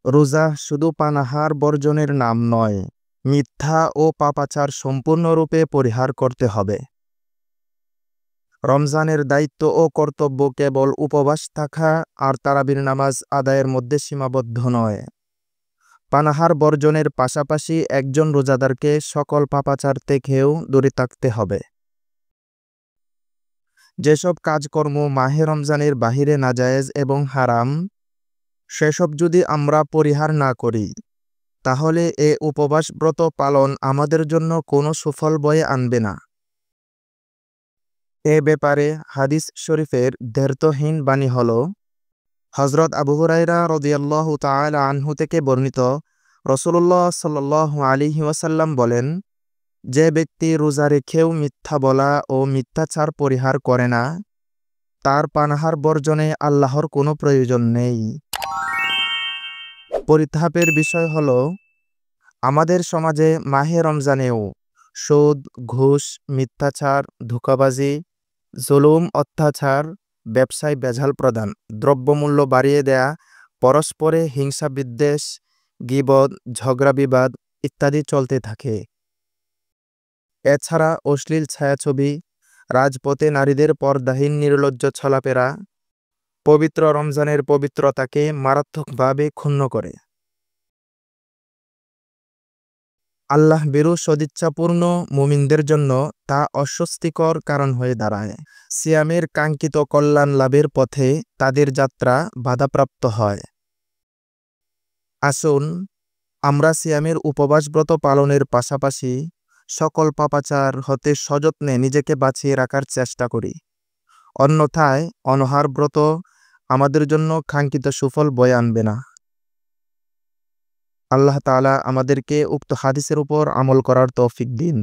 রোজা শুধু পানাহার বর্জনের নাম নয়, মিথ্যা ও পাপাচার সম্পূর্ণরূপে পরিহার করতে হবে। রমজানের দায়িত্ব ও কর্তব্য কেবল উপবাস থাকা আর তারাবির নামাজ আদায়ের মধ্যে সীমাবদ্ধ নয়। পানাহার বর্জনের পাশাপাশি একজন রোজাদারকে সকল পাপাচার থেকেও দূরে থাকতে হবে। যেসব কাজকর্ম মাহে রমজানের বাহিরে নাজায়েজ এবং হারাম, সেসব যদি আমরা পরিহার না করি, তাহলে এ উপবাস ব্রত পালন আমাদের জন্য কোনো সুফল বয়ে আনবে না। এ ব্যাপারে হাদিস শরীফের দ্ব্যর্থহীন বাণী হল, হযরত আবু হুরায়রা রাদিয়াল্লাহু তাআলা আনহু থেকে বর্ণিত, রাসূলুল্লাহ সাল্লাল্লাহু আলাইহি ওয়াসাল্লাম বলেন, যে ব্যক্তি রোজা রেখেও মিথ্যা বলা ও মিথ্যাচার পরিহার করে না, তার পানাহার বর্জনে আল্লাহর কোনো প্রয়োজন নেই। পরিতাপের বিষয় হল, আমাদের সমাজে মাহে রমজানেও সুদ, ঘুষ, মিথ্যাচার, ধোঁকাবাজি, জুলুম, অত্যাচার, ব্যবসায় ভেজাল প্রদান, দ্রব্যমূল্য বাড়িয়ে দেয়া, পরস্পরে হিংসা বিদ্বেষ, গীবত, ঝগড়া বিবাদ ইত্যাদি চলতে থাকে। এছাড়া অশ্লীল ছায়াছবি, রাজপথে নারীদের পর্দাহীন নির্লজ্জ চলাফেরা পবিত্র রমজানের পবিত্রতাকে মারাত্মকভাবে ক্ষুণ্ণ করে। আল্লাহ ভীরু সদিচ্ছাপূর্ণ মুমিনদের জন্য তা অস্বস্তিকর কারণ হয়ে দাঁড়ায়। সিয়ামের কাঙ্ক্ষিত কল্যাণ লাভের পথে তাদের যাত্রা বাধাপ্রাপ্ত হয়। আসুন, আমরা সিয়ামের উপবাসব্রত পালনের পাশাপাশি সকল পাপাচার হতে সযত্নে নিজেকে বাঁচিয়ে রাখার চেষ্টা করি। অন্যথায় অনাহার ব্রত আমাদের জন্য কাঙ্ক্ষিত সুফল বয়ে আনবে না। আল্লাহ তাআলা আমাদেরকে উক্ত হাদিসের উপর আমল করার তৌফিক দিন।